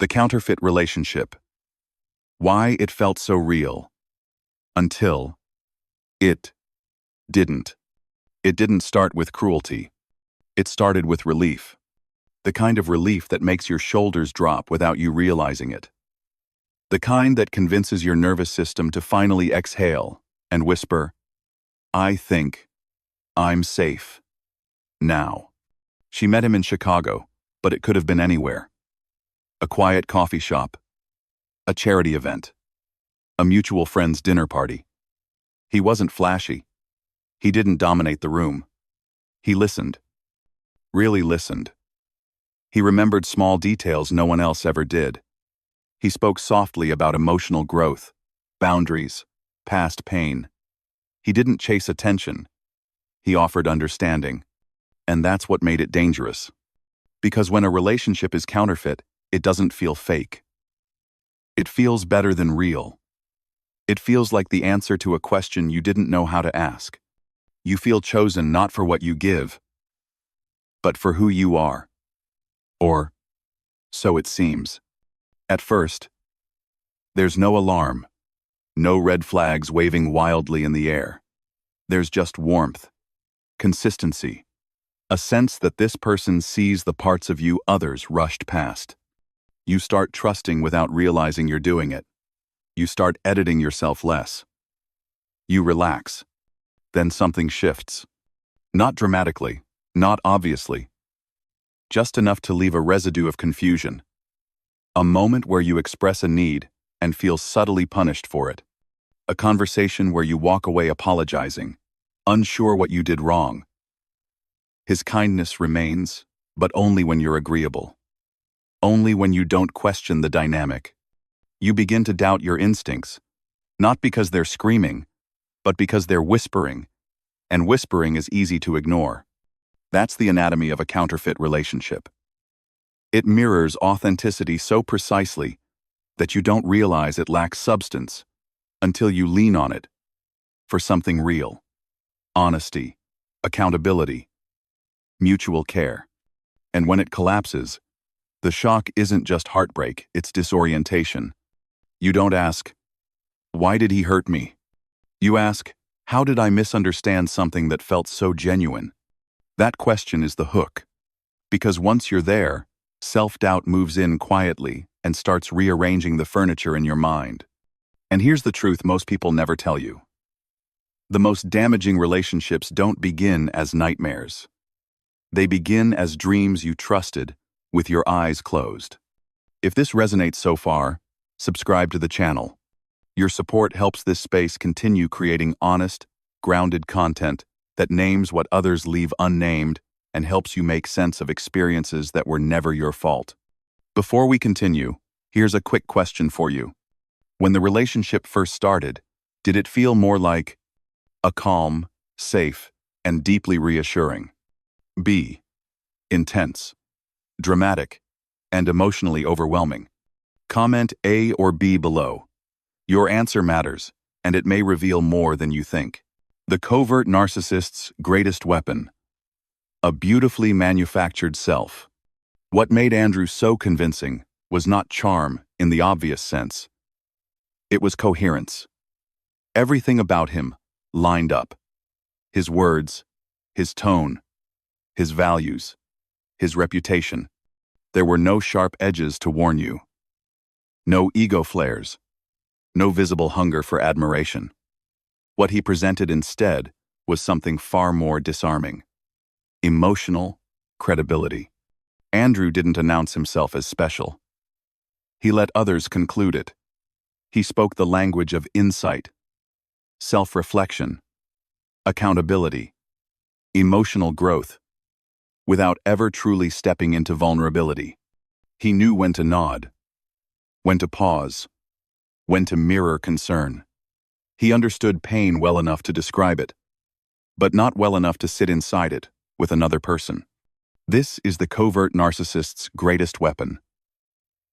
The counterfeit relationship. Why it felt so real. Until it didn't. It didn't start with cruelty. It started with relief. The kind of relief that makes your shoulders drop without you realizing it. The kind that convinces your nervous system to finally exhale and whisper, "I think I'm safe now." She met him in Chicago, but it could have been anywhere. A quiet coffee shop, a charity event, a mutual friend's dinner party. He wasn't flashy. He didn't dominate the room. He listened. Really listened. He remembered small details no one else ever did. He spoke softly about emotional growth, boundaries, past pain. He didn't chase attention. He offered understanding. And that's what made it dangerous. Because when a relationship is counterfeit, it doesn't feel fake. It feels better than real. It feels like the answer to a question you didn't know how to ask. You feel chosen not for what you give, but for who you are. Or, so it seems. At first, there's no alarm, no red flags waving wildly in the air. There's just warmth, consistency, a sense that this person sees the parts of you others rushed past. You start trusting without realizing you're doing it. You start editing yourself less. You relax. Then something shifts. Not dramatically, not obviously. Just enough to leave a residue of confusion. A moment where you express a need and feel subtly punished for it. A conversation where you walk away apologizing, unsure what you did wrong. His kindness remains, but only when you're agreeable. Only when you don't question the dynamic. You begin to doubt your instincts, not because they're screaming, but because they're whispering, and whispering is easy to ignore. That's the anatomy of a counterfeit relationship. It mirrors authenticity so precisely that you don't realize it lacks substance until you lean on it for something real. Honesty, accountability, mutual care. And when it collapses, the shock isn't just heartbreak, it's disorientation. You don't ask, "Why did he hurt me?" You ask, "How did I misunderstand something that felt so genuine?" That question is the hook. Because once you're there, self-doubt moves in quietly and starts rearranging the furniture in your mind. And here's the truth most people never tell you. The most damaging relationships don't begin as nightmares. They begin as dreams you trusted with your eyes closed. If this resonates so far, subscribe to the channel. Your support helps this space continue creating honest, grounded content that names what others leave unnamed and helps you make sense of experiences that were never your fault. Before we continue, here's a quick question for you. When the relationship first started, did it feel more like a calm, safe, and deeply reassuring? B. Intense, dramatic, and emotionally overwhelming? Comment A or B below. Your answer matters, and it may reveal more than you think. The covert narcissist's greatest weapon. A beautifully manufactured self. What made Andrew so convincing was not charm in the obvious sense. It was coherence. Everything about him lined up. His words, his tone, his values, his reputation. There were no sharp edges to warn you. No ego flares. No visible hunger for admiration. What he presented instead was something far more disarming. Emotional credibility. Andrew didn't announce himself as special. He let others conclude it. He spoke the language of insight, self-reflection, accountability, emotional growth, without ever truly stepping into vulnerability. He knew when to nod, when to pause, when to mirror concern. He understood pain well enough to describe it, but not well enough to sit inside it with another person. This is the covert narcissist's greatest weapon.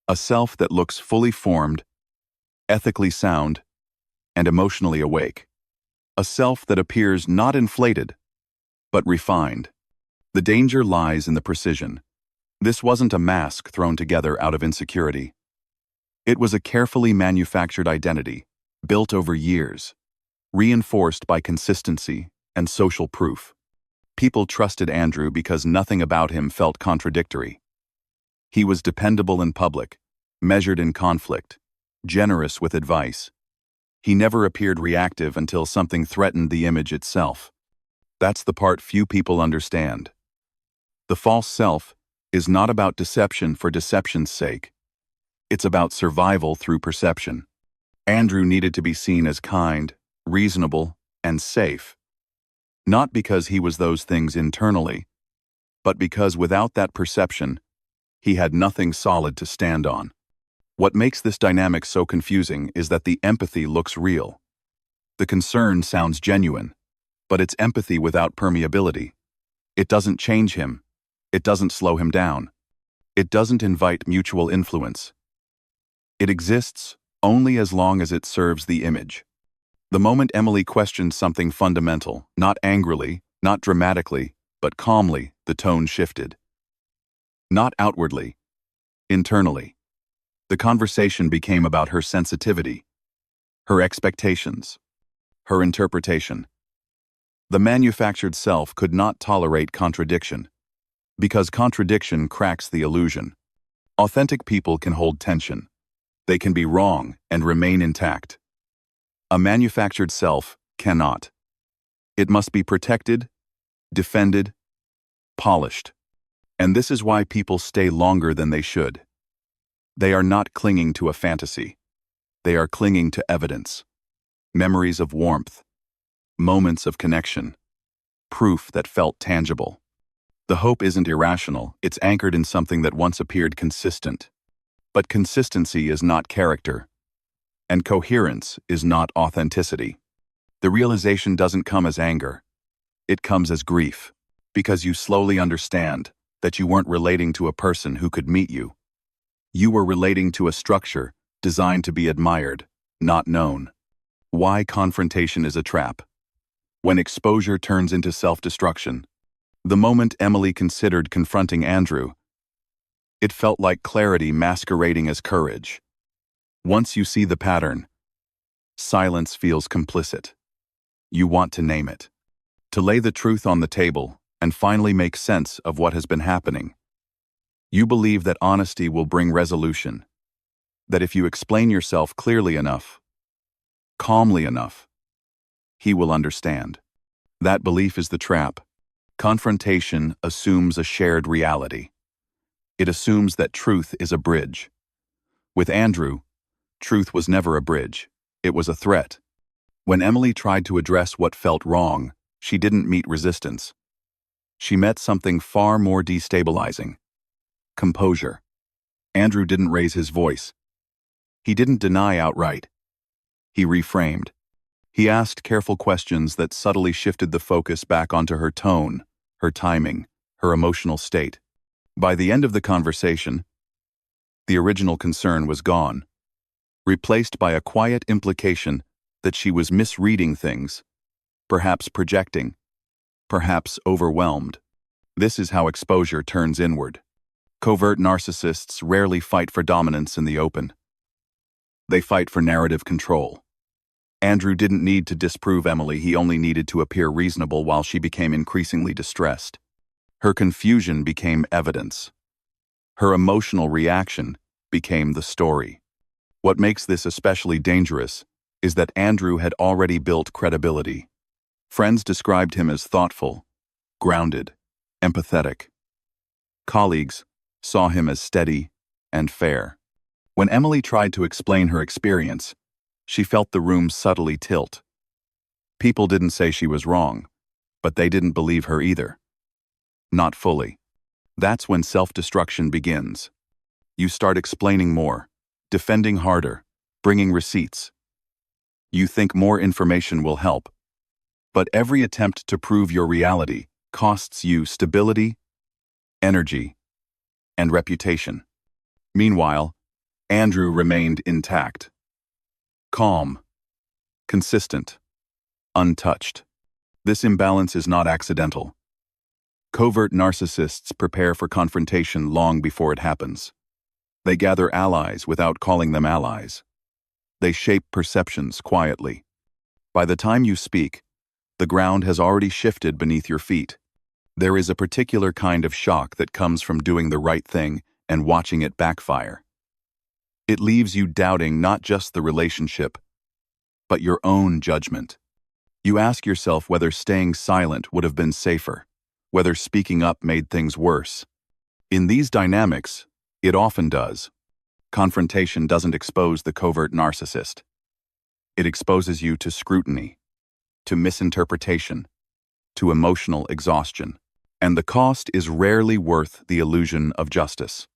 A self that looks fully formed, ethically sound, and emotionally awake. A self that appears not inflated, but refined. The danger lies in the precision. This wasn't a mask thrown together out of insecurity. It was a carefully manufactured identity, built over years, reinforced by consistency and social proof. People trusted Andrew because nothing about him felt contradictory. He was dependable in public, measured in conflict, generous with advice. He never appeared reactive until something threatened the image itself. That's the part few people understand. The false self is not about deception for deception's sake. It's about survival through perception. Andrew needed to be seen as kind, reasonable, and safe. Not because he was those things internally, but because without that perception, he had nothing solid to stand on. What makes this dynamic so confusing is that the empathy looks real. The concern sounds genuine, but it's empathy without permeability. It doesn't change him. It doesn't slow him down. It doesn't invite mutual influence. It exists only as long as it serves the image. The moment Emily questioned something fundamental, not angrily, not dramatically, but calmly, the tone shifted. Not outwardly, internally. The conversation became about her sensitivity, her expectations, her interpretation. The manufactured self could not tolerate contradiction, because contradiction cracks the illusion. Authentic people can hold tension. They can be wrong and remain intact. A manufactured self cannot. It must be protected, defended, polished. And this is why people stay longer than they should. They are not clinging to a fantasy. They are clinging to evidence. Memories of warmth. Moments of connection. Proof that felt tangible. The hope isn't irrational, it's anchored in something that once appeared consistent. But consistency is not character. And coherence is not authenticity. The realization doesn't come as anger. It comes as grief, because you slowly understand that you weren't relating to a person who could meet you. You were relating to a structure designed to be admired, not known. Why confrontation is a trap. When exposure turns into self-destruction. The moment Emily considered confronting Andrew, it felt like clarity masquerading as courage. Once you see the pattern, silence feels complicit. You want to name it. To lay the truth on the table and finally make sense of what has been happening. You believe that honesty will bring resolution. That if you explain yourself clearly enough, calmly enough, he will understand. That belief is the trap. Confrontation assumes a shared reality. It assumes that truth is a bridge. With Andrew, truth was never a bridge. It was a threat. When Emily tried to address what felt wrong, she didn't meet resistance. She met something far more destabilizing. Composure. Andrew didn't raise his voice. He didn't deny outright. He reframed. He asked careful questions that subtly shifted the focus back onto her tone, her timing, her emotional state. By the end of the conversation, the original concern was gone, replaced by a quiet implication that she was misreading things, perhaps projecting, perhaps overwhelmed. This is how exposure turns inward. Covert narcissists rarely fight for dominance in the open. They fight for narrative control. Andrew didn't need to disprove Emily, he only needed to appear reasonable while she became increasingly distressed. Her confusion became evidence. Her emotional reaction became the story. What makes this especially dangerous is that Andrew had already built credibility. Friends described him as thoughtful, grounded, empathetic. Colleagues saw him as steady and fair. When Emily tried to explain her experience, she felt the room subtly tilt. People didn't say she was wrong, but they didn't believe her either. Not fully. That's when self-destruction begins. You start explaining more, defending harder, bringing receipts. You think more information will help. But every attempt to prove your reality costs you stability, energy, and reputation. Meanwhile, Andrew remained intact. Calm, consistent, untouched. This imbalance is not accidental. Covert narcissists prepare for confrontation long before it happens. They gather allies without calling them allies. They shape perceptions quietly. By the time you speak, the ground has already shifted beneath your feet. There is a particular kind of shock that comes from doing the right thing and watching it backfire. It leaves you doubting not just the relationship, but your own judgment. You ask yourself whether staying silent would have been safer, whether speaking up made things worse. In these dynamics, it often does. Confrontation doesn't expose the covert narcissist. It exposes you to scrutiny, to misinterpretation, to emotional exhaustion. And the cost is rarely worth the illusion of justice.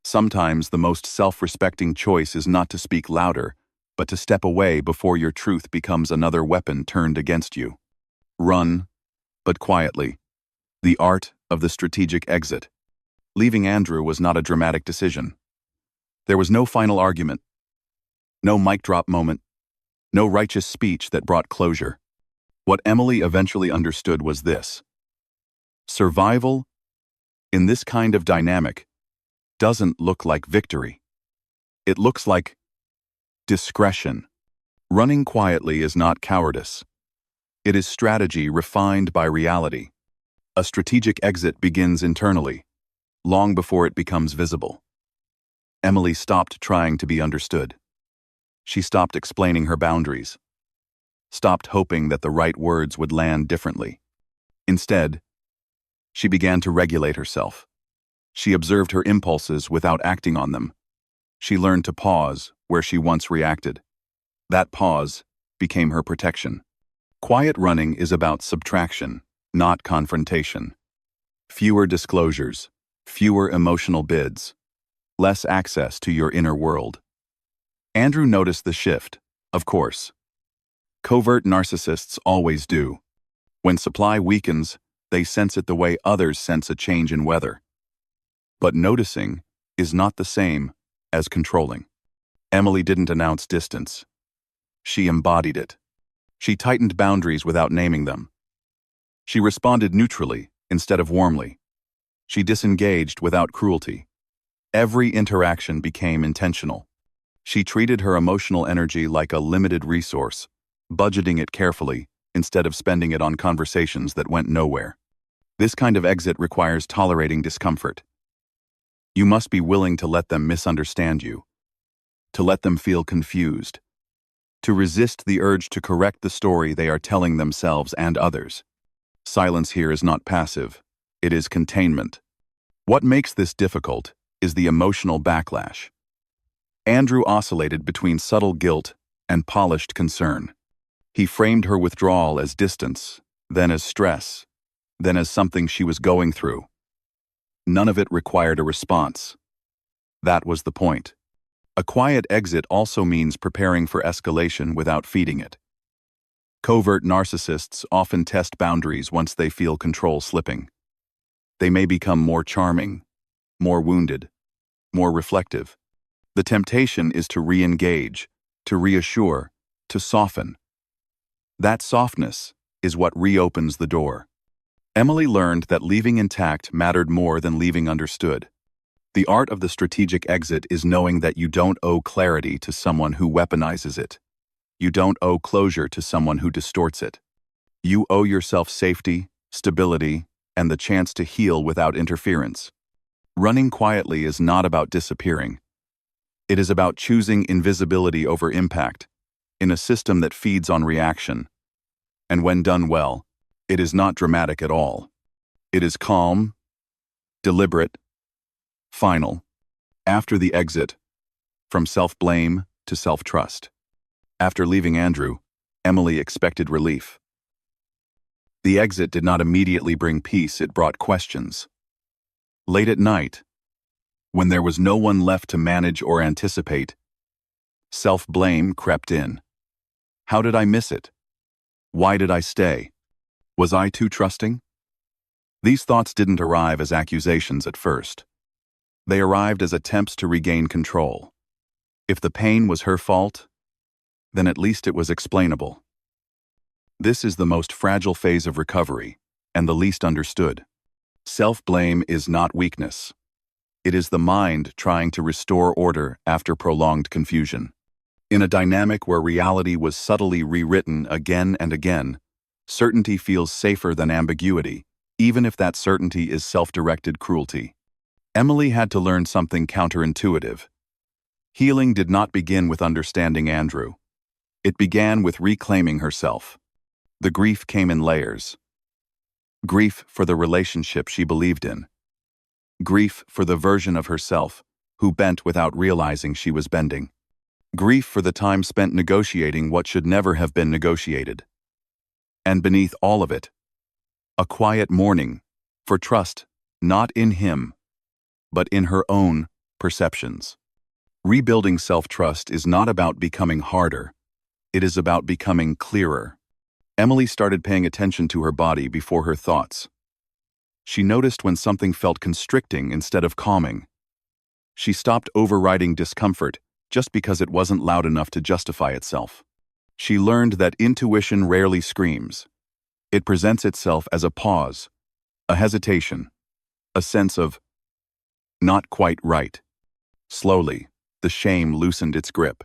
Sometimes the most self-respecting choice is not to speak louder, but to step away before your truth becomes another weapon turned against you. Run, but quietly. The art of the strategic exit. Leaving Andrew was not a dramatic decision. There was no final argument, no mic drop moment, no righteous speech that brought closure. What Emily eventually understood was this: survival, in this kind of dynamic, doesn't look like victory. It looks like discretion. Running quietly is not cowardice. It is strategy refined by reality. A strategic exit begins internally, long before it becomes visible. Emily stopped trying to be understood. She stopped explaining her boundaries, stopped hoping that the right words would land differently. Instead, she began to regulate herself. She observed her impulses without acting on them. She learned to pause where she once reacted. That pause became her protection. Quiet running is about subtraction, not confrontation. Fewer disclosures, fewer emotional bids, less access to your inner world. Andrew noticed the shift, of course. Covert narcissists always do. When supply weakens, they sense it the way others sense a change in weather. But noticing is not the same as controlling. Emily didn't announce distance. She embodied it. She tightened boundaries without naming them. She responded neutrally instead of warmly. She disengaged without cruelty. Every interaction became intentional. She treated her emotional energy like a limited resource, budgeting it carefully instead of spending it on conversations that went nowhere. This kind of exit requires tolerating discomfort. You must be willing to let them misunderstand you, to let them feel confused, to resist the urge to correct the story they are telling themselves and others. Silence here is not passive, it is containment. What makes this difficult is the emotional backlash. Andrew oscillated between subtle guilt and polished concern. He framed her withdrawal as distance, then as stress, then as something she was going through. None of it required a response. That was the point. A quiet exit also means preparing for escalation without feeding it. Covert narcissists often test boundaries once they feel control slipping. They may become more charming, more wounded, more reflective. The temptation is to re-engage, to reassure, to soften. That softness is what reopens the door. Emily learned that leaving intact mattered more than leaving understood. The art of the strategic exit is knowing that you don't owe clarity to someone who weaponizes it. You don't owe closure to someone who distorts it. You owe yourself safety, stability, and the chance to heal without interference. Running quietly is not about disappearing. It is about choosing invisibility over impact, in a system that feeds on reaction. And when done well, it is not dramatic at all. It is calm, deliberate, final. After the exit, from self-blame to self-trust. After leaving Andrew, Emily expected relief. The exit did not immediately bring peace, it brought questions. Late at night, when there was no one left to manage or anticipate, self-blame crept in. How did I miss it? Why did I stay? Was I too trusting? These thoughts didn't arrive as accusations at first. They arrived as attempts to regain control. If the pain was her fault, then at least it was explainable. This is the most fragile phase of recovery, and the least understood. Self-blame is not weakness. It is the mind trying to restore order after prolonged confusion. In a dynamic where reality was subtly rewritten again and again, certainty feels safer than ambiguity, even if that certainty is self-directed cruelty. Emily had to learn something counterintuitive. Healing did not begin with understanding Andrew. It began with reclaiming herself. The grief came in layers. Grief for the relationship she believed in. Grief for the version of herself who bent without realizing she was bending. Grief for the time spent negotiating what should never have been negotiated. And beneath all of it, a quiet mourning for trust not in him, but in her own perceptions. Rebuilding self-trust is not about becoming harder. It is about becoming clearer. Emily started paying attention to her body before her thoughts. She noticed when something felt constricting instead of calming. She stopped overriding discomfort just because it wasn't loud enough to justify itself. She learned that intuition rarely screams. It presents itself as a pause, a hesitation, a sense of not quite right. Slowly, the shame loosened its grip.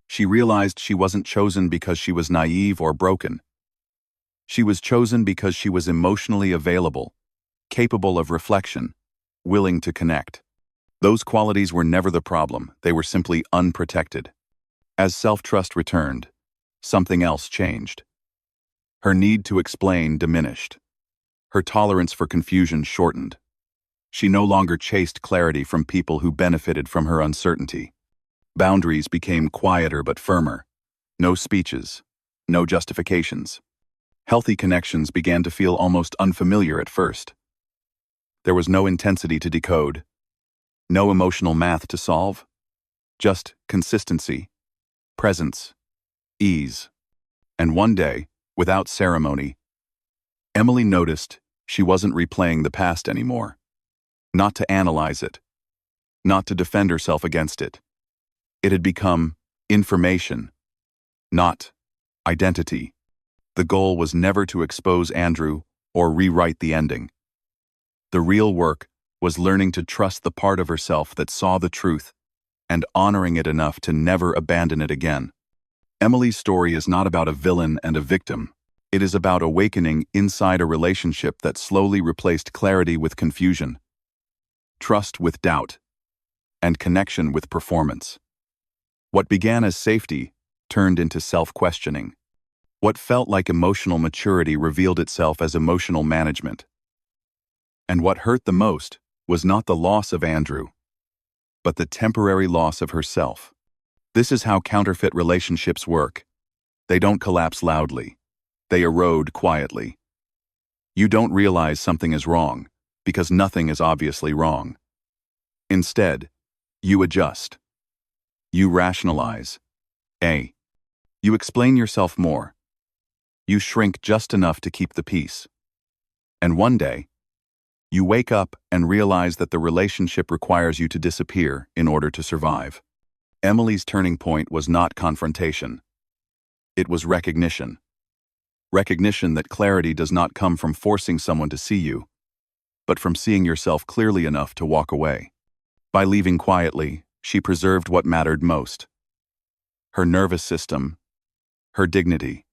She realized she wasn't chosen because she was naive or broken. She was chosen because she was emotionally available, capable of reflection, willing to connect. Those qualities were never the problem, they were simply unprotected. As self-trust returned, something else changed. Her need to explain diminished. Her tolerance for confusion shortened. She no longer chased clarity from people who benefited from her uncertainty. Boundaries became quieter but firmer. No speeches, no justifications. Healthy connections began to feel almost unfamiliar at first. There was no intensity to decode, no emotional math to solve, just consistency, presence, ease. And one day, without ceremony, Emily noticed she wasn't replaying the past anymore. Not to analyze it, not to defend herself against it. It had become information, not identity. The goal was never to expose Andrew or rewrite the ending. The real work was learning to trust the part of herself that saw the truth and honoring it enough to never abandon it again. Emily's story is not about a villain and a victim. It is about awakening inside a relationship that slowly replaced clarity with confusion, trust with doubt, and connection with performance. What began as safety turned into self-questioning. What felt like emotional maturity revealed itself as emotional management. And what hurt the most was not the loss of Andrew, but the temporary loss of herself. This is how counterfeit relationships work. They don't collapse loudly. They erode quietly. You don't realize something is wrong, because nothing is obviously wrong. Instead, you adjust. You rationalize. You explain yourself more. You shrink just enough to keep the peace. And one day, you wake up and realize that the relationship requires you to disappear in order to survive. Emily's turning point was not confrontation. It was recognition. Recognition that clarity does not come from forcing someone to see you, but from seeing yourself clearly enough to walk away. By leaving quietly, she preserved what mattered most: her nervous system, her dignity,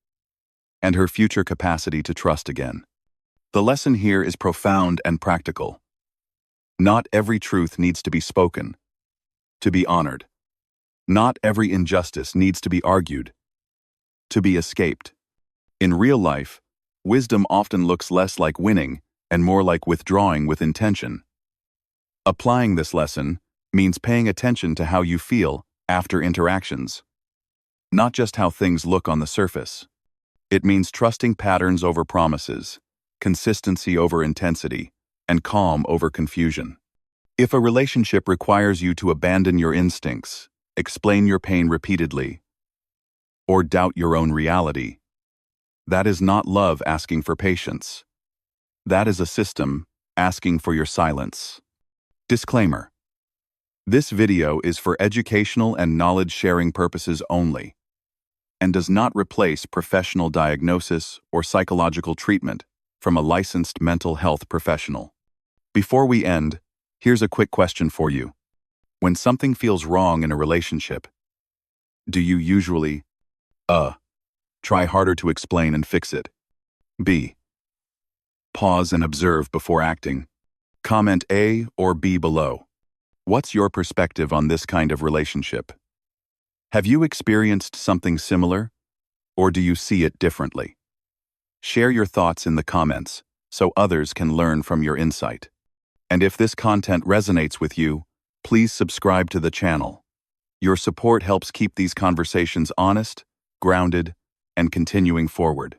and her future capacity to trust again. The lesson here is profound and practical. Not every truth needs to be spoken, to be honored. Not every injustice needs to be argued, to be escaped. In real life, wisdom often looks less like winning and more like withdrawing with intention. Applying this lesson means paying attention to how you feel after interactions, not just how things look on the surface. It means trusting patterns over promises, consistency over intensity, and calm over confusion. If a relationship requires you to abandon your instincts, explain your pain repeatedly, or doubt your own reality, that is not love asking for patience. That is a system asking for your silence. Disclaimer: this video is for educational and knowledge-sharing purposes only, and does not replace professional diagnosis or psychological treatment from a licensed mental health professional. Before we end, Here's a quick question for you. When something feels wrong in a relationship, do you usually, try harder to explain and fix it? B. Pause and observe before acting. Comment A or B below. What's your perspective on this kind of relationship? Have you experienced something similar, or do you see it differently? Share your thoughts in the comments so others can learn from your insight. And if this content resonates with you, please subscribe to the channel. Your support helps keep these conversations honest, grounded, and continuing forward.